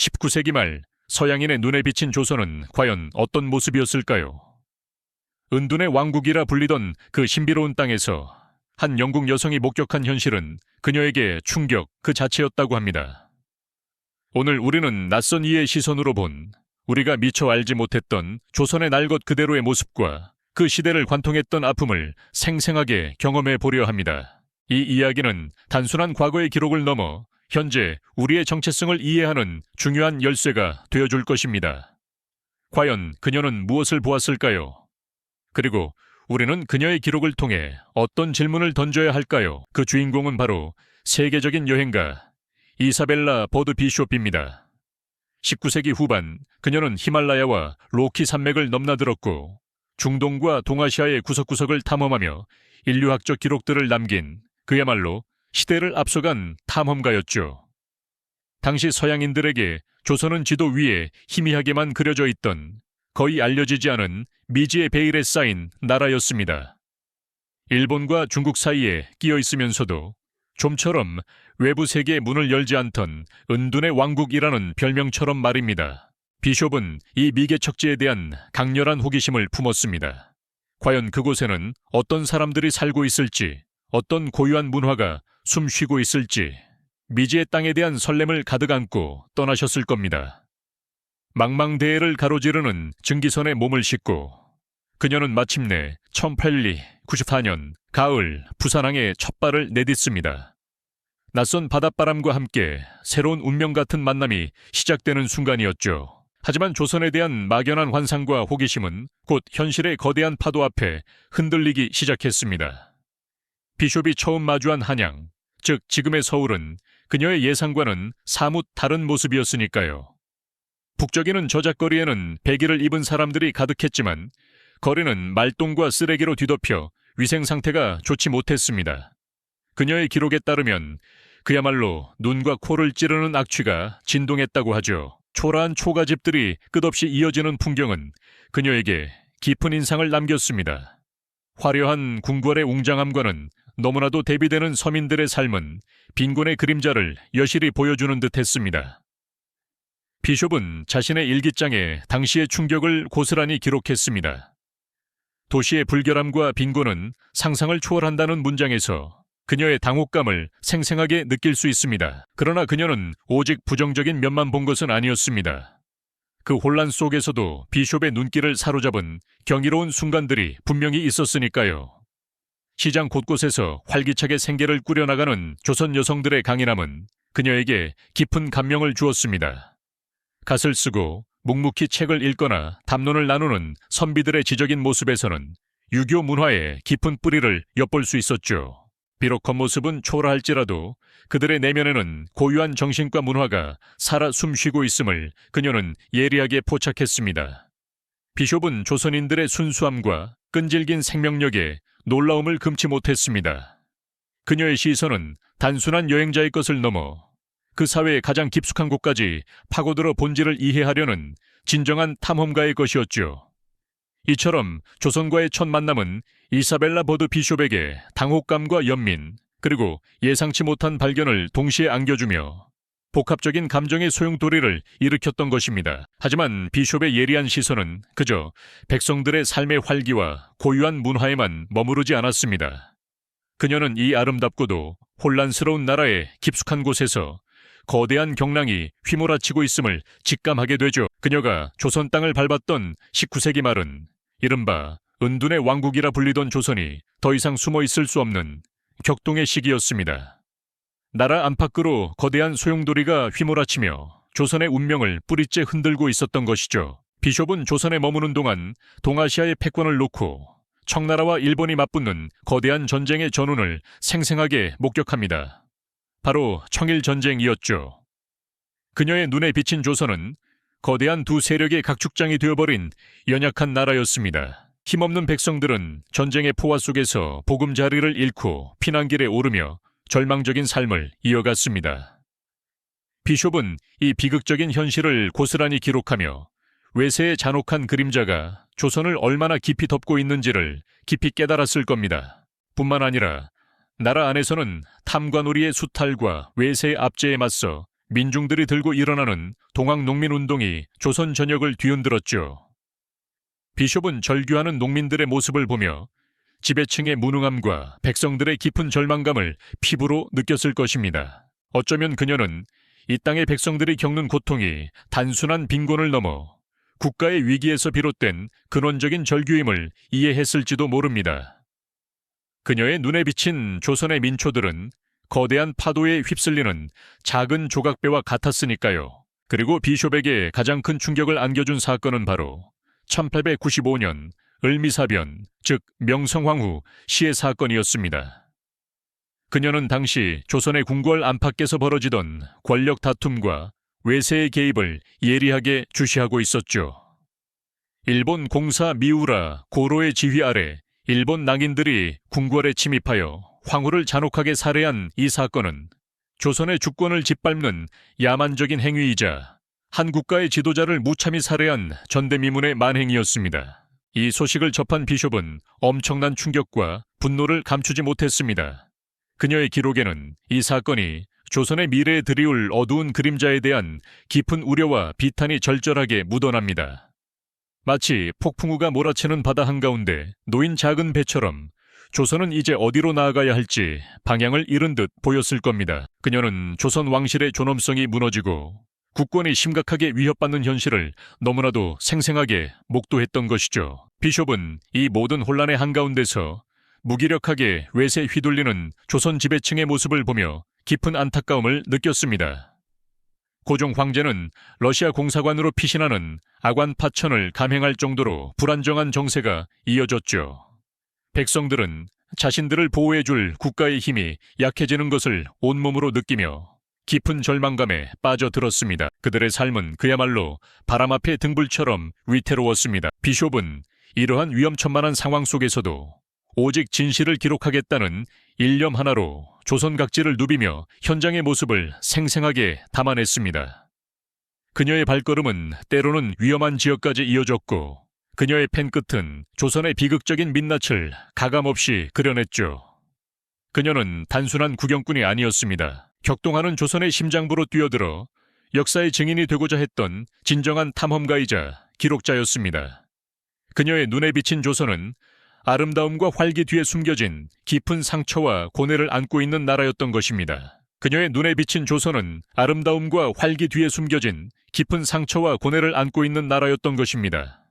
19세기 말 서양인의 눈에 비친 조선은 과연 어떤 모습이었을까요? 은둔의 왕국이라 불리던 그 신비로운 땅에서 한 영국 여성이 목격한 현실은 그녀에게 충격 그 자체였다고 합니다. 오늘 우리는 낯선 이의 시선으로 본 우리가 미처 알지 못했던 조선의 날 것 그대로의 모습과 그 시대를 관통했던 아픔을 생생하게 경험해 보려 합니다. 이 이야기는 단순한 과거의 기록을 넘어 현재 우리의 정체성을 이해하는 중요한 열쇠가 되어줄 것입니다. 과연 그녀는 무엇을 보았을까요? 그리고 우리는 그녀의 기록을 통해 어떤 질문을 던져야 할까요? 그 주인공은 바로 세계적인 여행가 이사벨라 버드 비숍입니다. 19세기 후반 그녀는 히말라야와 로키 산맥을 넘나들었고 중동과 동아시아의 구석구석을 탐험하며 인류학적 기록들을 남긴 그야말로 시대를 앞서간 탐험가였죠. 당시 서양인들에게 조선은 지도 위에 희미하게만 그려져 있던 거의 알려지지 않은 미지의 베일에 쌓인 나라였습니다. 일본과 중국 사이에 끼어 있으면서도 좀처럼 외부 세계의 문을 열지 않던 은둔의 왕국이라는 별명처럼 말입니다. 비숍은 이 미개척지에 대한 강렬한 호기심을 품었습니다. 과연 그곳에는 어떤 사람들이 살고 있을지, 어떤 고유한 문화가 숨 쉬고 있을지, 미지의 땅에 대한 설렘을 가득 안고 떠나셨을 겁니다. 망망대해를 가로지르는 증기선에 몸을 싣고 그녀는 마침내 1894년 가을 부산항에 첫 발을 내딛습니다. 낯선 바닷바람과 함께 새로운 운명 같은 만남이 시작되는 순간이었죠. 하지만 조선에 대한 막연한 환상과 호기심은 곧 현실의 거대한 파도 앞에 흔들리기 시작했습니다. 비숍이 처음 마주한 한양, 즉 지금의 서울은 그녀의 예상과는 사뭇 다른 모습이었으니까요. 북적이는 저작거리에는 배기를 입은 사람들이 가득했지만 거리는 말똥과 쓰레기로 뒤덮여 위생 상태가 좋지 못했습니다. 그녀의 기록에 따르면 그야말로 눈과 코를 찌르는 악취가 진동했다고 하죠. 초라한 초가집들이 끝없이 이어지는 풍경은 그녀에게 깊은 인상을 남겼습니다. 화려한 궁궐의 웅장함과는 너무나도 대비되는 서민들의 삶은 빈곤의 그림자를 여실히 보여주는 듯했습니다. 비숍은 자신의 일기장에 당시의 충격을 고스란히 기록했습니다. 도시의 불결함과 빈곤은 상상을 초월한다는 문장에서 그녀의 당혹감을 생생하게 느낄 수 있습니다. 그러나 그녀는 오직 부정적인 면만 본 것은 아니었습니다. 그 혼란 속에서도 비숍의 눈길을 사로잡은 경이로운 순간들이 분명히 있었으니까요. 시장 곳곳에서 활기차게 생계를 꾸려나가는 조선 여성들의 강인함은 그녀에게 깊은 감명을 주었습니다. 갓을 쓰고 묵묵히 책을 읽거나 담론을 나누는 선비들의 지적인 모습에서는 유교 문화의 깊은 뿌리를 엿볼 수 있었죠. 비록 겉모습은 초라할지라도 그들의 내면에는 고유한 정신과 문화가 살아 숨쉬고 있음을 그녀는 예리하게 포착했습니다. 비숍은 조선인들의 순수함과 끈질긴 생명력에 놀라움을 금치 못했습니다. 그녀의 시선은 단순한 여행자의 것을 넘어 그 사회의 가장 깊숙한 곳까지 파고들어 본질을 이해하려는 진정한 탐험가의 것이었죠. 이처럼 조선과의 첫 만남은 이사벨라 버드 비숍에게 당혹감과 연민, 그리고 예상치 못한 발견을 동시에 안겨주며 복합적인 감정의 소용돌이를 일으켰던 것입니다. 하지만 비숍의 예리한 시선은 그저 백성들의 삶의 활기와 고유한 문화에만 머무르지 않았습니다. 그녀는 이 아름답고도 혼란스러운 나라의 깊숙한 곳에서 거대한 경랑이 휘몰아치고 있음을 직감하게 되죠. 그녀가 조선 땅을 밟았던 19세기 말은 이른바 은둔의 왕국이라 불리던 조선이 더 이상 숨어 있을 수 없는 격동의 시기였습니다. 나라 안팎으로 거대한 소용돌이가 휘몰아치며 조선의 운명을 뿌리째 흔들고 있었던 것이죠. 비숍은 조선에 머무는 동안 동아시아의 패권을 놓고 청나라와 일본이 맞붙는 거대한 전쟁의 전운을 생생하게 목격합니다. 바로 청일전쟁이었죠. 그녀의 눈에 비친 조선은 거대한 두 세력의 각축장이 되어버린 연약한 나라였습니다. 힘없는 백성들은 전쟁의 포화 속에서 보금자리를 잃고 피난길에 오르며 절망적인 삶을 이어갔습니다. 비숍은 이 비극적인 현실을 고스란히 기록하며 외세의 잔혹한 그림자가 조선을 얼마나 깊이 덮고 있는지를 깊이 깨달았을 겁니다. 뿐만 아니라 나라 안에서는 탐관오리의 수탈과 외세의 압제에 맞서 민중들이 들고 일어나는 동학농민운동이 조선 전역을 뒤흔들었죠. 비숍은 절규하는 농민들의 모습을 보며 지배층의 무능함과 백성들의 깊은 절망감을 피부로 느꼈을 것입니다. 어쩌면 그녀는 이 땅의 백성들이 겪는 고통이 단순한 빈곤을 넘어 국가의 위기에서 비롯된 근원적인 절규임을 이해했을지도 모릅니다. 그녀의 눈에 비친 조선의 민초들은 거대한 파도에 휩쓸리는 작은 조각배와 같았으니까요. 그리고 비숍에게 가장 큰 충격을 안겨준 사건은 바로 1895년 을미사변, 즉 명성황후 시해 사건이었습니다. 그녀는 당시 조선의 궁궐 안팎에서 벌어지던 권력 다툼과 외세의 개입을 예리하게 주시하고 있었죠. 일본 공사 미우라 고로의 지휘 아래 일본 낭인들이 궁궐에 침입하여 황후를 잔혹하게 살해한 이 사건은 조선의 주권을 짓밟는 야만적인 행위이자 한 국가의 지도자를 무참히 살해한 전대미문의 만행이었습니다. 이 소식을 접한 비숍은 엄청난 충격과 분노를 감추지 못했습니다. 그녀의 기록에는 이 사건이 조선의 미래에 드리울 어두운 그림자에 대한 깊은 우려와 비탄이 절절하게 묻어납니다. 마치 폭풍우가 몰아치는 바다 한가운데 놓인 작은 배처럼 조선은 이제 어디로 나아가야 할지 방향을 잃은 듯 보였을 겁니다. 그녀는 조선 왕실의 존엄성이 무너지고 국권이 심각하게 위협받는 현실을 너무나도 생생하게 목도했던 것이죠. 비숍은 이 모든 혼란의 한가운데서 무기력하게 외세에 휘둘리는 조선 지배층의 모습을 보며 깊은 안타까움을 느꼈습니다. 고종 황제는 러시아 공사관으로 피신하는 아관 파천을 감행할 정도로 불안정한 정세가 이어졌죠. 백성들은 자신들을 보호해줄 국가의 힘이 약해지는 것을 온몸으로 느끼며 깊은 절망감에 빠져들었습니다. 그들의 삶은 그야말로 바람 앞의 등불처럼 위태로웠습니다. 비숍은 이러한 위험천만한 상황 속에서도 오직 진실을 기록하겠다는 일념 하나로 조선 각지를 누비며 현장의 모습을 생생하게 담아냈습니다. 그녀의 발걸음은 때로는 위험한 지역까지 이어졌고 그녀의 펜끝은 조선의 비극적인 민낯을 가감없이 그려냈죠. 그녀는 단순한 구경꾼이 아니었습니다. 격동하는 조선의 심장부로 뛰어들어 역사의 증인이 되고자 했던 진정한 탐험가이자 기록자였습니다. 그녀의 눈에 비친 조선은 아름다움과 활기 뒤에 숨겨진 깊은 상처와 고뇌를 안고 있는 나라였던 것입니다. 그녀의 눈에 비친 조선은 아름다움과 활기 뒤에 숨겨진 깊은 상처와 고뇌를 안고 있는 나라였던 것입니다.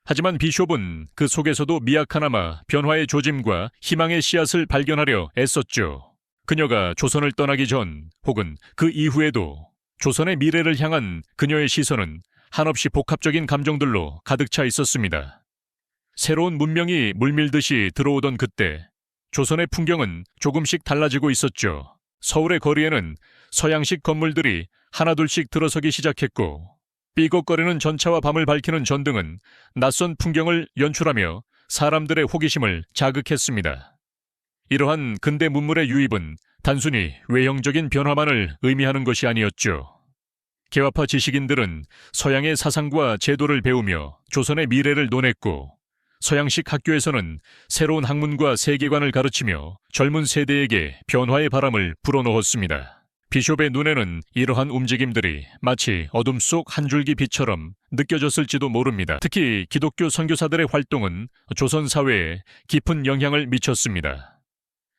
하지만 비숍은 그 속에서도 미약하나마 변화의 조짐과 희망의 씨앗을 발견하려 애썼죠. 그녀가 조선을 떠나기 전 혹은 그 이후에도 조선의 미래를 향한 그녀의 시선은 한없이 복합적인 감정들로 가득 차 있었습니다. 새로운 문명이 물밀듯이 들어오던 그때 조선의 풍경은 조금씩 달라지고 있었죠. 서울의 거리에는 서양식 건물들이 하나둘씩 들어서기 시작했고 삐걱거리는 전차와 밤을 밝히는 전등은 낯선 풍경을 연출하며 사람들의 호기심을 자극했습니다. 이러한 근대 문물의 유입은 단순히 외형적인 변화만을 의미하는 것이 아니었죠. 개화파 지식인들은 서양의 사상과 제도를 배우며 조선의 미래를 논했고 서양식 학교에서는 새로운 학문과 세계관을 가르치며 젊은 세대에게 변화의 바람을 불어넣었습니다. 비숍의 눈에는 이러한 움직임들이 마치 어둠 속 한 줄기 빛처럼 느껴졌을지도 모릅니다. 특히 기독교 선교사들의 활동은 조선 사회에 깊은 영향을 미쳤습니다.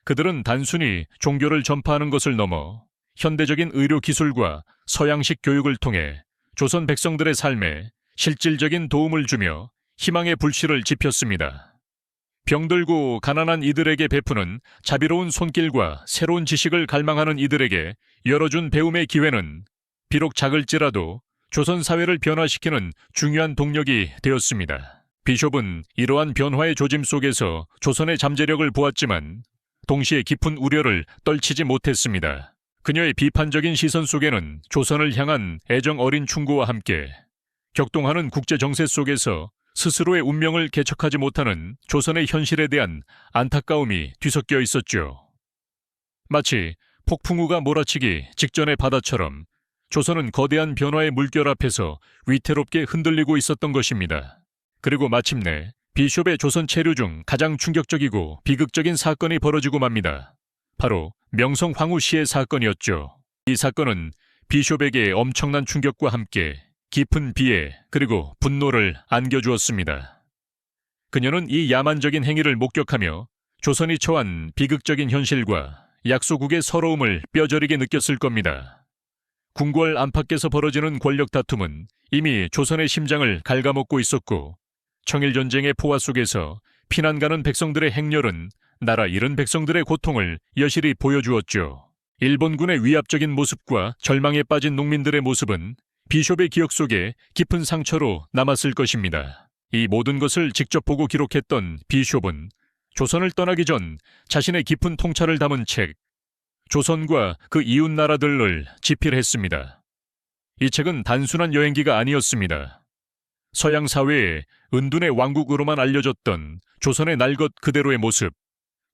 그들은 단순히 종교를 전파하는 것을 넘어 현대적인 의료 기술과 서양식 교육을 통해 조선 백성들의 삶에 실질적인 도움을 주며 희망의 불씨를 지폈습니다. 병들고 가난한 이들에게 베푸는 자비로운 손길과 새로운 지식을 갈망하는 이들에게 열어준 배움의 기회는 비록 작을지라도 조선 사회를 변화시키는 중요한 동력이 되었습니다. 비숍은 이러한 변화의 조짐 속에서 조선의 잠재력을 보았지만 동시에 깊은 우려를 떨치지 못했습니다. 그녀의 비판적인 시선 속에는 조선을 향한 애정 어린 충고와 함께 격동하는 국제 정세 속에서 스스로의 운명을 개척하지 못하는 조선의 현실에 대한 안타까움이 뒤섞여 있었죠. 마치 폭풍우가 몰아치기 직전의 바다처럼 조선은 거대한 변화의 물결 앞에서 위태롭게 흔들리고 있었던 것입니다. 그리고 마침내 비숍의 조선 체류 중 가장 충격적이고 비극적인 사건이 벌어지고 맙니다. 바로 명성황후 시해 사건이었죠. 이 사건은 비숍에게 엄청난 충격과 함께 깊은 비애 그리고 분노를 안겨주었습니다. 그녀는 이 야만적인 행위를 목격하며 조선이 처한 비극적인 현실과 약소국의 서러움을 뼈저리게 느꼈을 겁니다. 궁궐 안팎에서 벌어지는 권력 다툼은 이미 조선의 심장을 갉아먹고 있었고, 청일전쟁의 포화 속에서 피난 가는 백성들의 행렬은 나라 잃은 백성들의 고통을 여실히 보여주었죠. 일본군의 위압적인 모습과 절망에 빠진 농민들의 모습은 비숍의 기억 속에 깊은 상처로 남았을 것입니다. 이 모든 것을 직접 보고 기록했던 비숍은 조선을 떠나기 전 자신의 깊은 통찰을 담은 책, 조선과 그 이웃 나라들을 집필했습니다. 이 책은 단순한 여행기가 아니었습니다. 서양 사회에 은둔의 왕국으로만 알려졌던 조선의 날 것 그대로의 모습,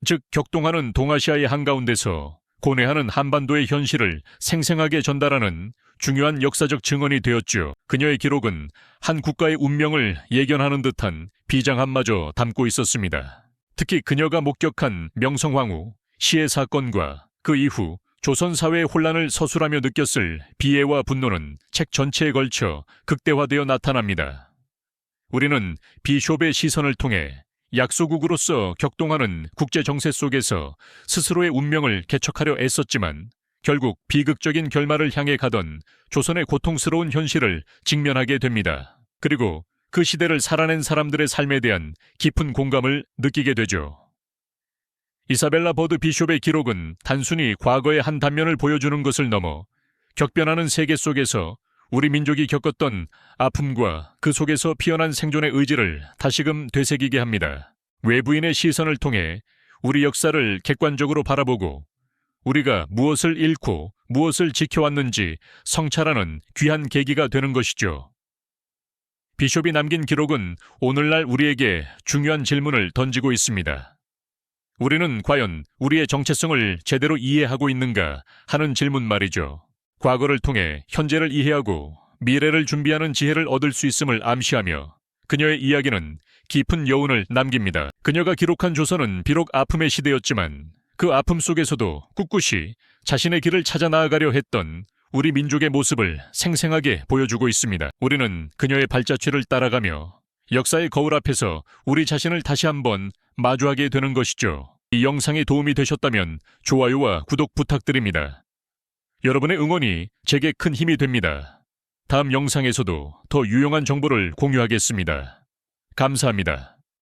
즉 격동하는 동아시아의 한가운데서 고뇌하는 한반도의 현실을 생생하게 전달하는 중요한 역사적 증언이 되었죠. 그녀의 기록은 한 국가의 운명을 예견하는 듯한 비장함마저 담고 있었습니다. 특히 그녀가 목격한 명성황후, 시해 사건과 그 이후 조선 사회의 혼란을 서술하며 느꼈을 비애와 분노는 책 전체에 걸쳐 극대화되어 나타납니다. 우리는 비숍의 시선을 통해 약소국으로서 격동하는 국제 정세 속에서 스스로의 운명을 개척하려 애썼지만 결국 비극적인 결말을 향해 가던 조선의 고통스러운 현실을 직면하게 됩니다. 그리고 그 시대를 살아낸 사람들의 삶에 대한 깊은 공감을 느끼게 되죠. 이사벨라 버드 비숍의 기록은 단순히 과거의 한 단면을 보여주는 것을 넘어 격변하는 세계 속에서 우리 민족이 겪었던 아픔과 그 속에서 피어난 생존의 의지를 다시금 되새기게 합니다. 외부인의 시선을 통해 우리 역사를 객관적으로 바라보고 우리가 무엇을 잃고 무엇을 지켜왔는지 성찰하는 귀한 계기가 되는 것이죠. 비숍이 남긴 기록은 오늘날 우리에게 중요한 질문을 던지고 있습니다. 우리는 과연 우리의 정체성을 제대로 이해하고 있는가 하는 질문 말이죠. 과거를 통해 현재를 이해하고 미래를 준비하는 지혜를 얻을 수 있음을 암시하며 그녀의 이야기는 깊은 여운을 남깁니다. 그녀가 기록한 조선은 비록 아픔의 시대였지만 그 아픔 속에서도 꿋꿋이 자신의 길을 찾아 나아가려 했던 우리 민족의 모습을 생생하게 보여주고 있습니다. 우리는 그녀의 발자취를 따라가며 역사의 거울 앞에서 우리 자신을 다시 한번 마주하게 되는 것이죠. 이 영상이 도움이 되셨다면 좋아요와 구독 부탁드립니다. 여러분의 응원이 제게 큰 힘이 됩니다. 다음 영상에서도 더 유용한 정보를 공유하겠습니다. 감사합니다.